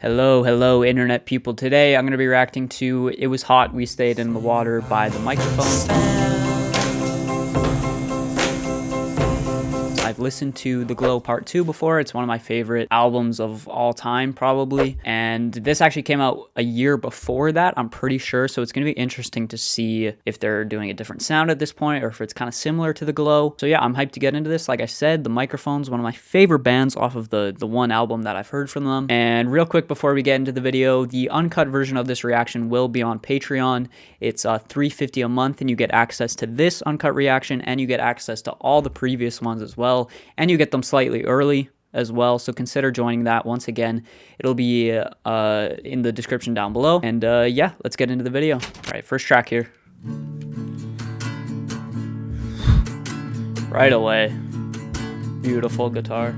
Hello, internet people. Today I'm going to be reacting to It Was Hot, We Stayed in the Water by The Microphone. I've listened to The Glow Part 2 before. It's one of my favorite albums of all time, probably. And this actually came out a year before that, I'm pretty sure. So it's going to be interesting to see if they're doing a different sound at this point or if it's kind of similar to The Glow. So yeah, I'm hyped to get into this. Like I said, The Microphone's one of my favorite bands off of the one album that I've heard from them. And real quick before we get into the video, the uncut version of this reaction will be on Patreon. It's $3.50 a month and you get access to this uncut reaction and you get access to all the previous ones as well. And you get them slightly early as well, so consider joining that. Once again, it'll be in the description down below. And yeah, let's get into the video. All right, first track here. Right away. Beautiful guitar.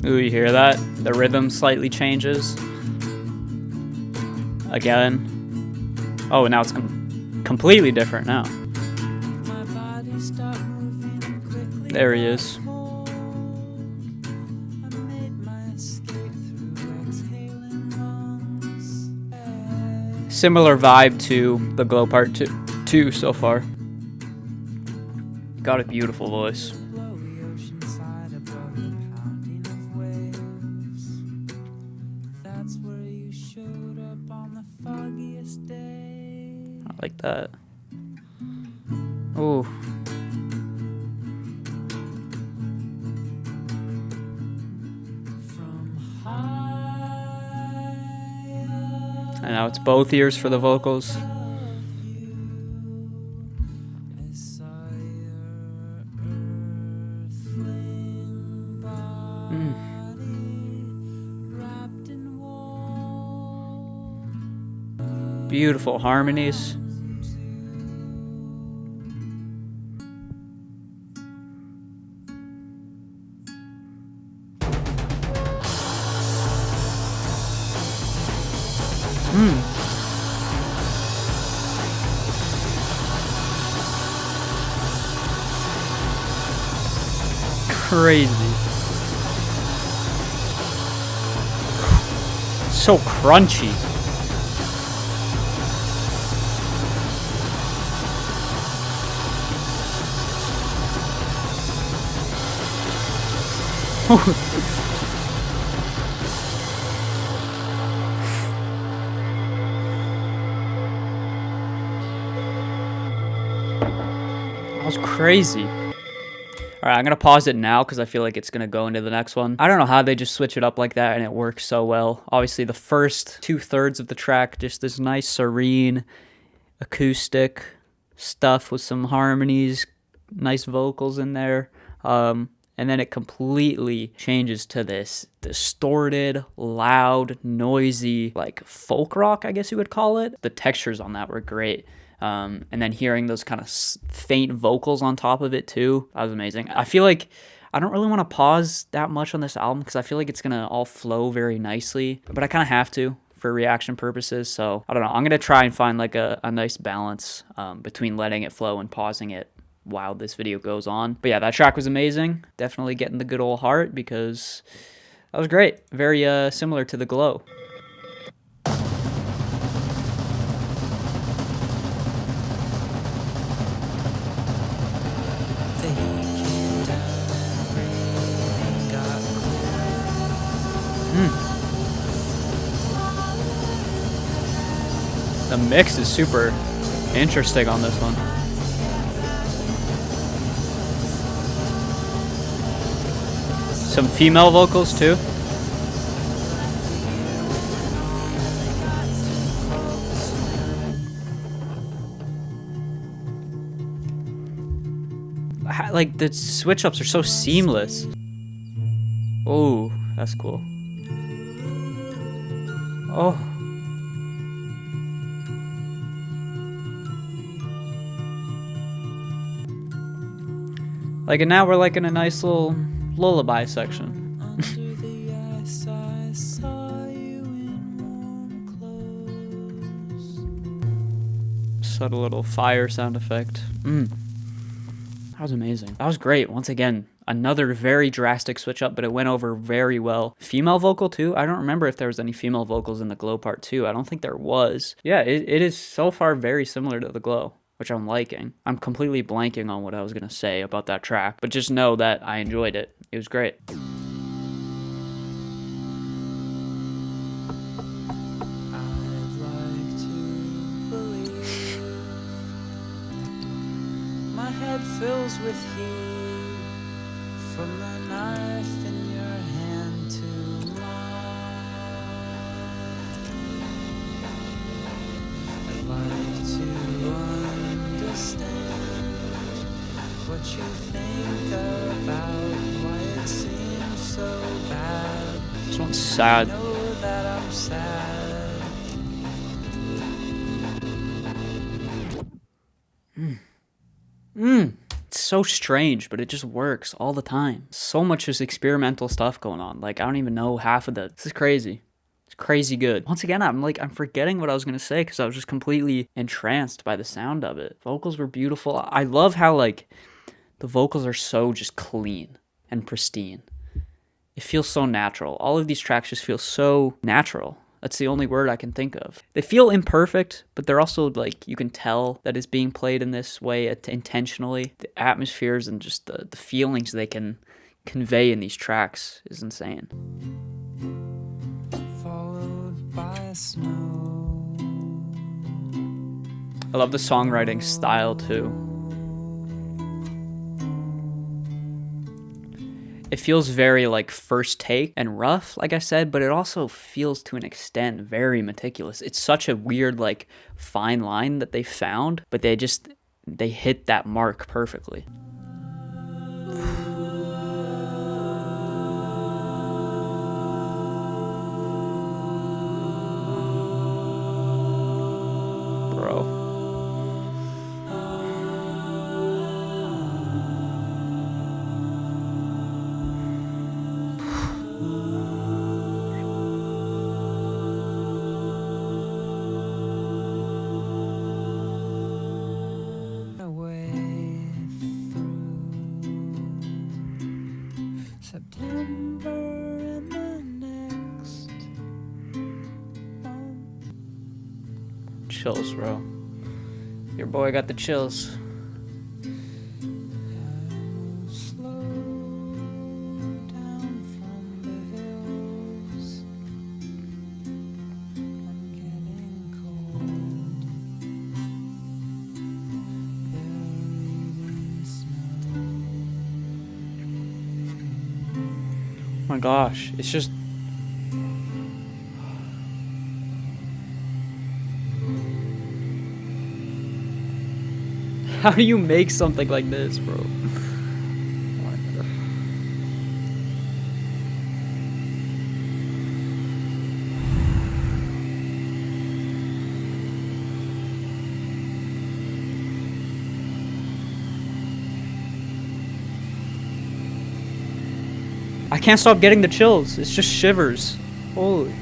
Ooh, you hear that? The rhythm slightly changes. Again. Oh, now it's completely different now. There he is. Similar vibe to The Glow Part 2 so far. Got a beautiful voice. I like that. Ooh. And now it's both ears for the vocals. Beautiful harmonies. Crazy. So crunchy. That was crazy. Alright, I'm going to pause it now because I feel like it's going to go into the next one. I don't know how they just switch it up like that and it works so well. Obviously, the first 2/3 of the track, just this nice, serene, acoustic stuff with some harmonies, nice vocals in there. And then it completely changes to this distorted, loud, noisy, like folk rock, I guess you would call it. The textures on that were great. And then hearing those kind of faint vocals on top of it too, that was amazing. I feel like I don't really want to pause that much on this album because I feel like it's going to all flow very nicely, but I kind of have to for reaction purposes. So I don't know. I'm going to try and find like a nice balance between letting it flow and pausing it while this video goes on. But yeah, that track was amazing. Definitely getting the good old heart because that was great. Very similar to The Glow. The mix is super interesting on this one. Some female vocals too. Like the switch ups are so seamless. Oh, that's cool. Oh. Like, and now we're like in a nice little lullaby section. Subtle little fire sound effect. That was amazing. That was great. Once again, Another very drastic switch up, but it went over very well. Female vocal too. I don't remember if there was any female vocals in the Glow Part 2. I don't think there was. Yeah, it is so far very similar to the Glow, which I'm liking. I'm completely blanking on what I was going to say about that track, but just know that I enjoyed it. It was great. My head fills with heat from the knife in your hand to mine. I'd like to understand what you think about why it seems so bad. This one's sad. I know that I'm sad. It's so strange, but it just works all the time. So much just experimental stuff going on. Like, I don't even know half of that. This is crazy. It's crazy good. Once again, I'm forgetting what I was going to say because I was just completely entranced by the sound of it. Vocals were beautiful. I love how, like, the vocals are so just clean and pristine. It feels so natural. All of these tracks just feel so natural. That's the only word I can think of. They feel imperfect, but they're also, like, you can tell that it's being played in this way intentionally. The atmospheres and just the feelings they can convey in these tracks is insane. Followed by snow. I love the songwriting style, too. It feels very, like, first take and rough, like I said, but it also feels, to an extent, very meticulous. It's such a weird, like, fine line that they found, but they hit that mark perfectly. Bro. September and the next month. Chills, bro. Your boy got the chills. I move slow down from the hills. I'm getting cold. Buried in snow. Oh my gosh, it's just... How do you make something like this, bro? I can't stop getting the chills. It's just shivers. Holy.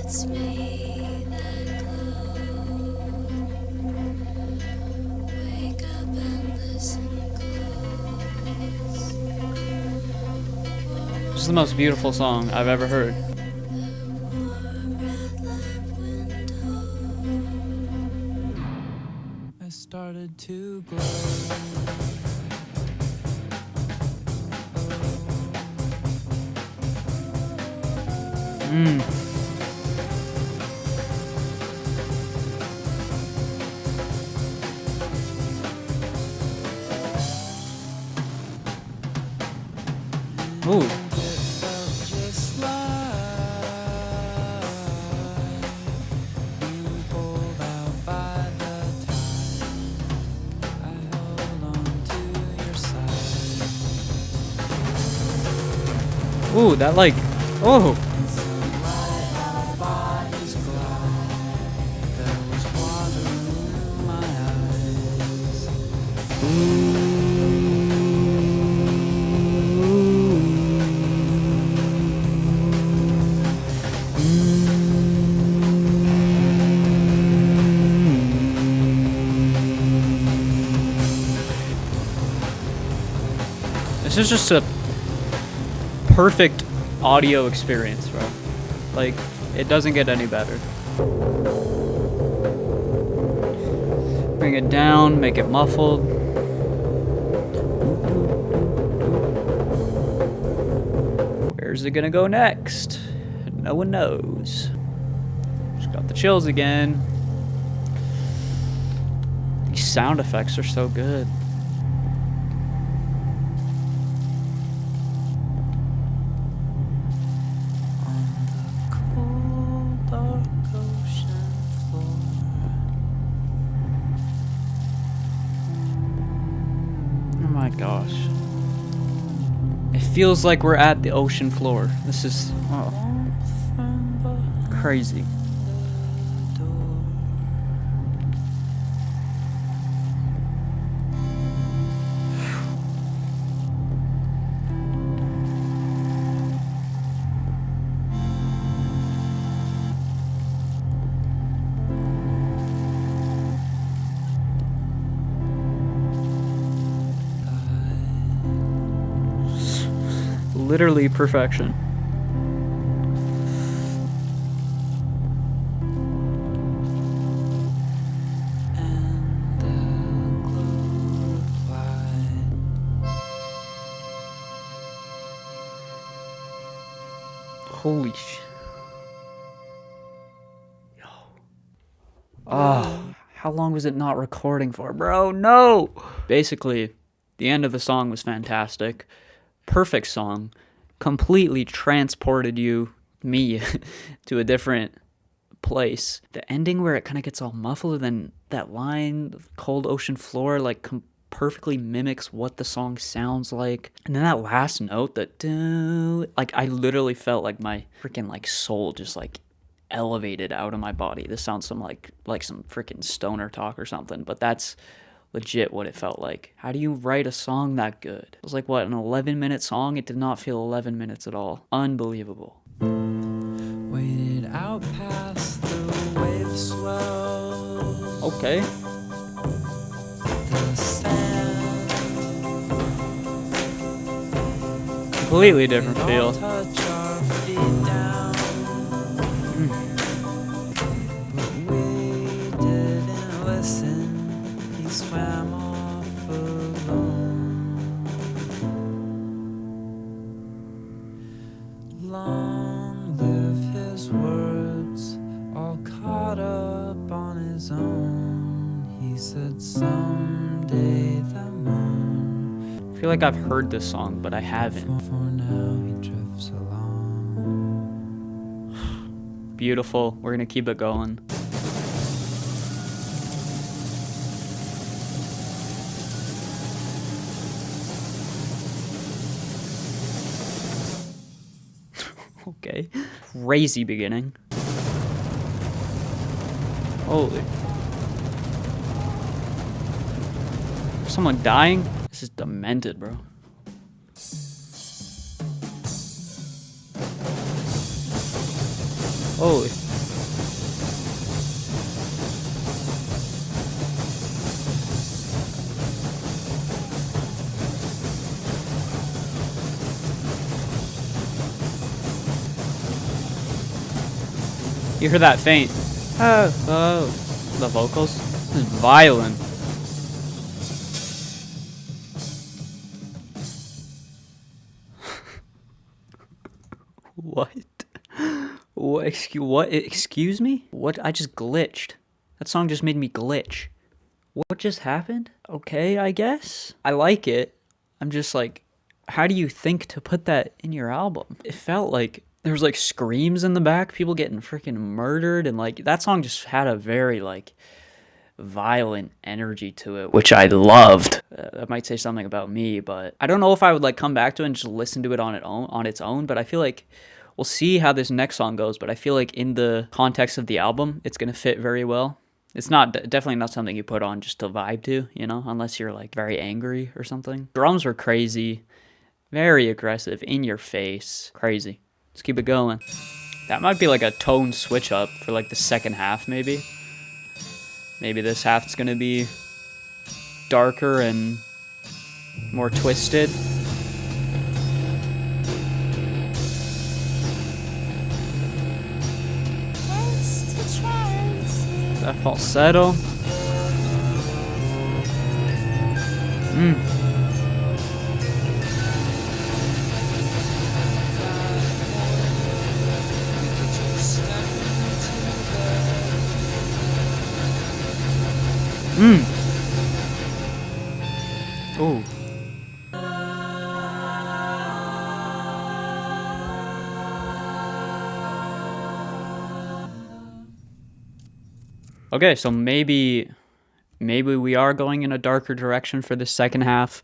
It's me that glow. Wake up and listen close. This is the most beautiful song I've ever heard. Warm red lamp window. I started to glow. Ooh. It felt just like being pulled out by the tide. I held on to your side. Ooh, that like, oh. Our bodies glide. There was water in my eyes. This is just a perfect audio experience, bro. Like, it doesn't get any better. Bring it down, make it muffled. Where's it gonna go next? No one knows. Just got the chills again. These sound effects are so good. Oh my gosh. It feels like we're at the ocean floor. This is crazy. Literally perfection. Holy sh... Yo. Oh, how long was it not recording for, bro? No! Basically, the end of the song was fantastic. Perfect song. Completely transported me, to a different place. The ending where it kind of gets all muffled, and then that line, cold ocean floor, like perfectly mimics what the song sounds like. And then that last note, that like I literally felt like my freaking like soul just like elevated out of my body. This sounds some like some freaking stoner talk or something, but that's legit what it felt like. How do you write a song that good? It was like, what, an 11-minute song? It did not feel 11 minutes at all. Unbelievable. Waited out past the wave swell. Okay. The sand. Completely different It feel. all touch our feet down. But we didn't listen. He swam off alone. Long live his words, all caught up on his own. He said someday the moon. I feel like I've heard this song, but I haven't. For now he drifts along. Beautiful. We're gonna keep it going. Okay. Crazy beginning. Holy. Someone dying? This is demented, bro. Holy. You hear that faint? Oh, the vocals? This is violent. What? What? Excuse me? What? I just glitched. That song just made me glitch. What just happened? Okay, I guess. I like it. I'm just like, how do you think to put that in your album? It felt like there was like screams in the back, people getting freaking murdered, and like that song just had a very like violent energy to it, which I loved. That might say something about me, but I don't know if I would like come back to it and just listen to it on its own, but I feel like we'll see how this next song goes, but I feel like in the context of the album, it's going to fit very well. It's not definitely not something you put on just to vibe to, you know, unless you're like very angry or something. Drums were crazy, very aggressive, in your face, crazy. Let's keep it going. That might be like a tone switch up for like the second half, maybe. Maybe this half's gonna be darker and more twisted. That falsetto. Ooh. Okay, so maybe we are going in a darker direction for the second half,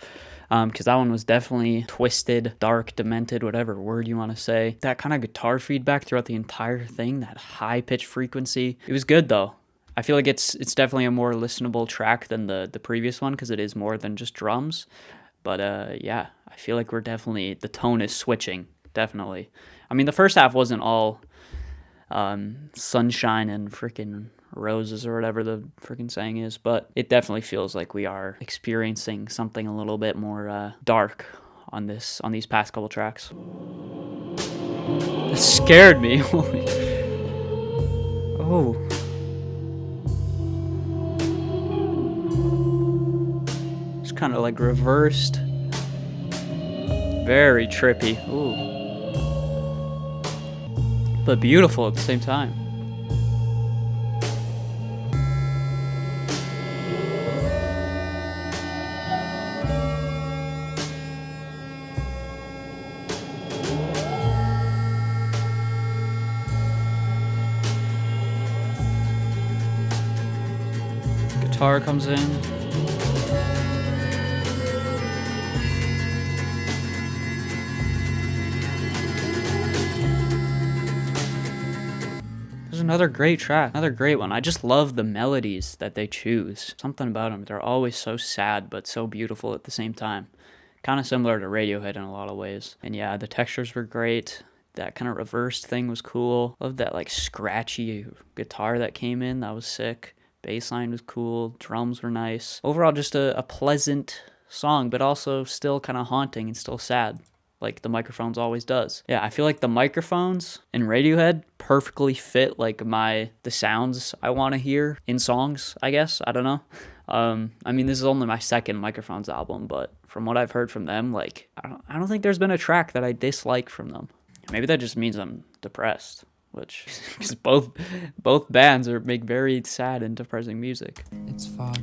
because that one was definitely twisted, dark, demented, whatever word you want to say. That kind of guitar feedback throughout the entire thing, that high-pitched frequency. It was good, though. I feel like it's definitely a more listenable track than the previous one, because it is more than just drums. But yeah, I feel like we're definitely, the tone is switching, definitely. I mean, the first half wasn't all sunshine and freaking roses or whatever the freaking saying is, but it definitely feels like we are experiencing something a little bit more dark on these past couple tracks. It scared me. Oh. It's kind of like reversed. Very trippy. Ooh. But beautiful at the same time. Guitar comes in. Another great track, another great one. I just love the melodies that they choose. Something about them, they're always so sad but so beautiful at the same time. Kind of similar to Radiohead in a lot of ways. And yeah, the textures were great. That kind of reversed thing was cool. Loved that like scratchy guitar that came in, that was sick. Bass line was cool, drums were nice. Overall, just a pleasant song, but also still kind of haunting and still sad, like the Microphones always does. Yeah, I feel like the Microphones in Radiohead perfectly fit like the sounds I want to hear in songs, I guess. I don't know. I mean, this is only my second Microphones album, but from what I've heard from them, like I don't think there's been a track that I dislike from them. Maybe that just means I'm depressed, which because both bands make very sad and depressing music.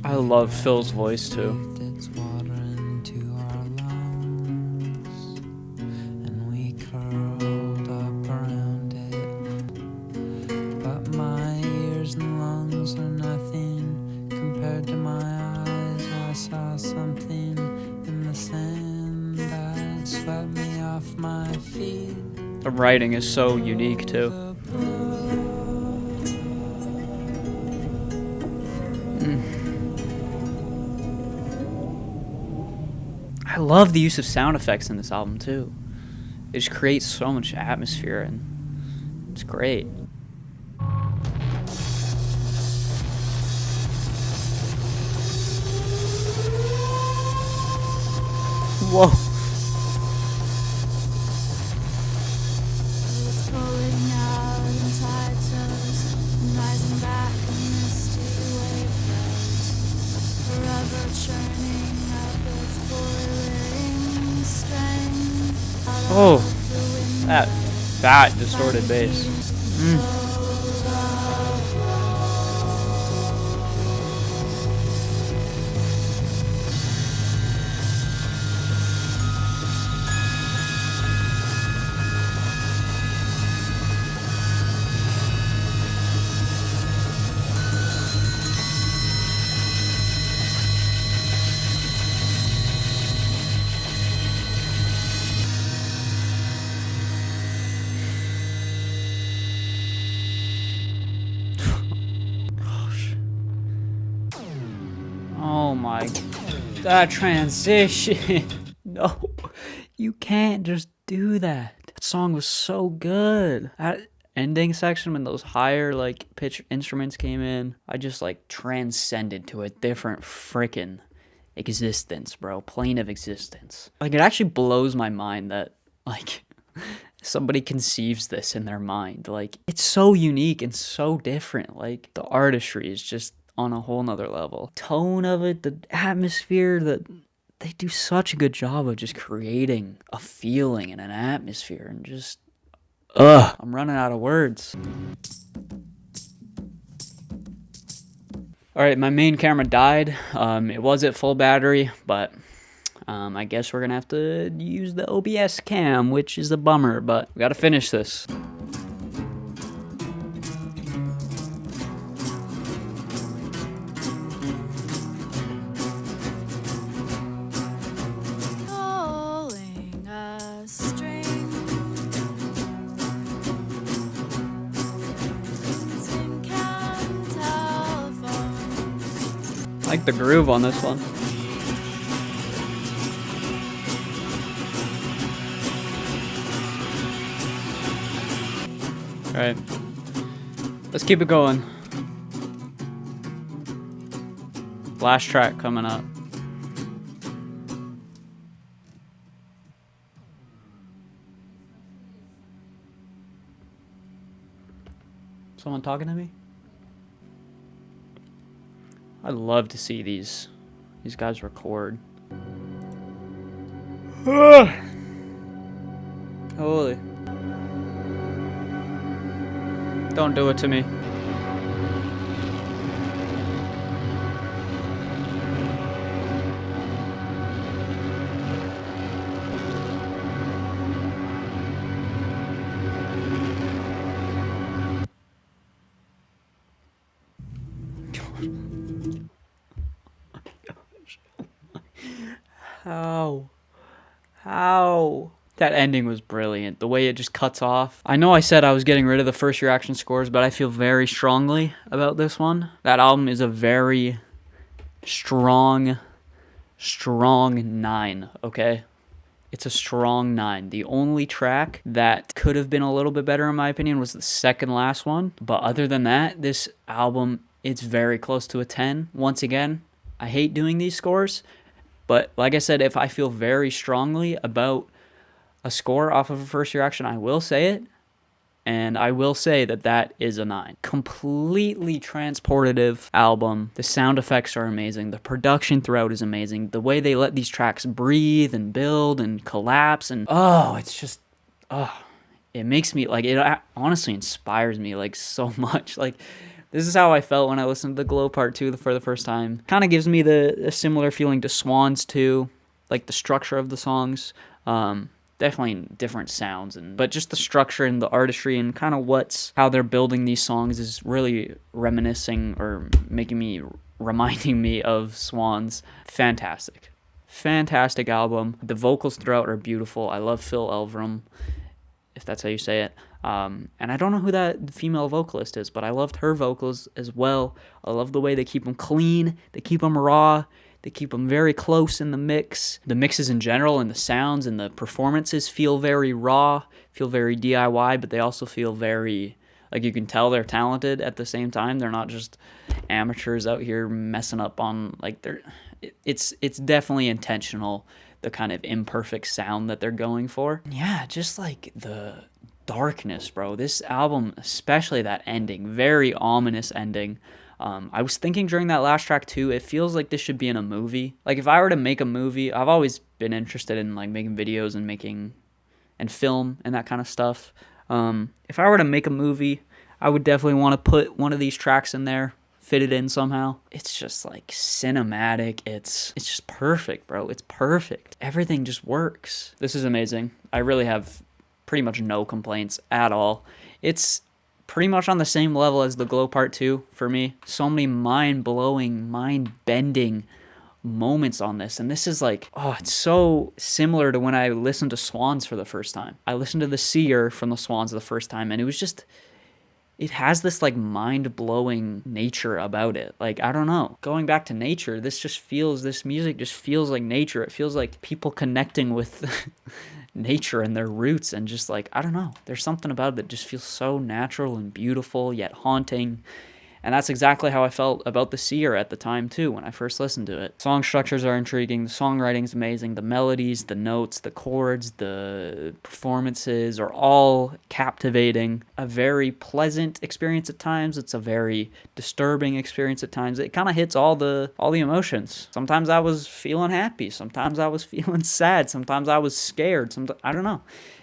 I love Phil's voice too. It's water into our lungs, and we curled up around it. But my ears and lungs are nothing compared to my eyes. I saw something in the sand that swept me off my feet. The writing is so unique too. I love the use of sound effects in this album too. It just creates so much atmosphere and it's great. Whoa. It's pulling out in tight toes and rising back in misty wavelets, forever churning up its boiling strength. Oh, that fat distorted bass. That transition. No, you can't just do that. That song was so good. That ending section when those higher like pitch instruments came in, I just like transcended to a different freaking existence, bro. Plane of existence. Like it actually blows my mind that like somebody conceives this in their mind. Like it's so unique and so different. Like the artistry is just on a whole nother level. Tone of it, the atmosphere, they do such a good job of just creating a feeling and an atmosphere and just I'm running out of words. All right, my main camera died. It was at full battery, but I guess we're gonna have to use the OBS cam, which is a bummer, but we gotta finish this. Pulling a string. Tin can telephones. I like the groove on this one. All right, let's keep it going. Last track coming up. Someone talking to me? I'd love to see these guys record. Holy. Don't do it to me. How? That ending was brilliant. The way it just cuts off. I know I said I was getting rid of the first reaction scores, but I feel very strongly about this one. That album is a very strong 9, okay? It's a strong 9. The only track that could have been a little bit better in my opinion was the second last one. But other than that, this album, it's very close to a 10. Once again, I hate doing these scores. But like I said, if I feel very strongly about a score off of a first reaction, I will say it. And I will say that that is a 9. Completely transportative album. The sound effects are amazing. The production throughout is amazing. The way they let these tracks breathe and build and collapse and it's just it makes me like, it honestly inspires me like so much. Like this is how I felt when I listened to the Glow Part 2 for the first time. Kind of gives me a similar feeling to Swans 2, like the structure of the songs. Definitely different sounds, but just the structure and the artistry and kind of how they're building these songs is really reminiscing or reminding me of Swans. Fantastic album. The vocals throughout are beautiful. I love Phil Elverum, if that's how you say it. And I don't know who that female vocalist is, but I loved her vocals as well. I love the way they keep them clean, they keep them raw. They keep them very close in the mix. The mixes in general and the sounds and the performances feel very raw, feel very DIY, but they also feel very, like you can tell they're talented at the same time. They're not just amateurs out here messing up on, like it's definitely intentional, the kind of imperfect sound that they're going for. Yeah, just like the darkness, bro. This album, especially that ending, very ominous ending. I was thinking during that last track too, it feels like this should be in a movie. Like if I were to make a movie, I've always been interested in like making videos and film and that kind of stuff. If I were to make a movie, I would definitely want to put one of these tracks in there, fit it in somehow. It's just like cinematic. It's just perfect, bro. It's perfect. Everything just works. This is amazing. I really have pretty much no complaints at all. It's pretty much on the same level as the Glow Part 2 for me. So many mind-blowing, mind-bending moments on this. And this is like, it's so similar to when I listened to Swans for the first time. I listened to The Seer from the Swans the first time, and it was just, it has this like mind-blowing nature about it. Like, I don't know. Going back to nature, this music just feels like nature. It feels like people connecting with nature and their roots, and just like, I don't know. There's something about it that just feels so natural and beautiful yet haunting. And that's exactly how I felt about The Seer at the time, too, when I first listened to it. Song structures are intriguing, the songwriting's amazing, the melodies, the notes, the chords, the performances are all captivating. A very pleasant experience at times. It's a very disturbing experience at times. It kind of hits all the emotions. Sometimes I was feeling happy, sometimes I was feeling sad, sometimes I was scared, I don't know.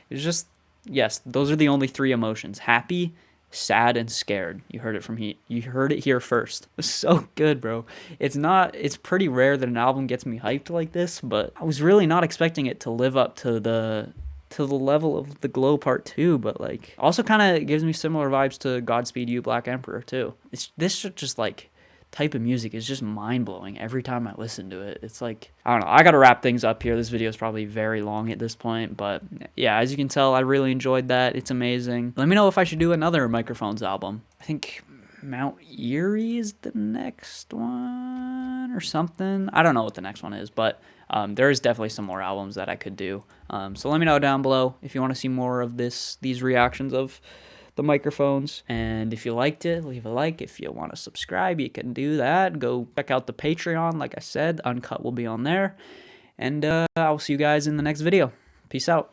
It's just, yes, those are the only three emotions. Happy, sad, and scared. You heard it here first. It's so good, bro. It's pretty rare that an album gets me hyped like this, but I was really not expecting it to live up to the level of the Glow Part 2, but like also kind of gives me similar vibes to Godspeed You Black Emperor too. This just like type of music is just mind-blowing every time I listen to it. It's like, I don't know, I gotta wrap things up here. This video is probably very long at this point, but yeah, as you can tell, I really enjoyed that. It's amazing. Let me know if I should do another Microphones album. I think Mount Erie is the next one or something. I don't know what the next one is, but there is definitely some more albums that I could do. So let me know down below if you want to see more of these reactions of the Microphones. And if you liked it, leave a like. If you want to subscribe, you can do that. Go check out the Patreon. Like I said, Uncut will be on there. And I will see you guys in the next video. Peace out.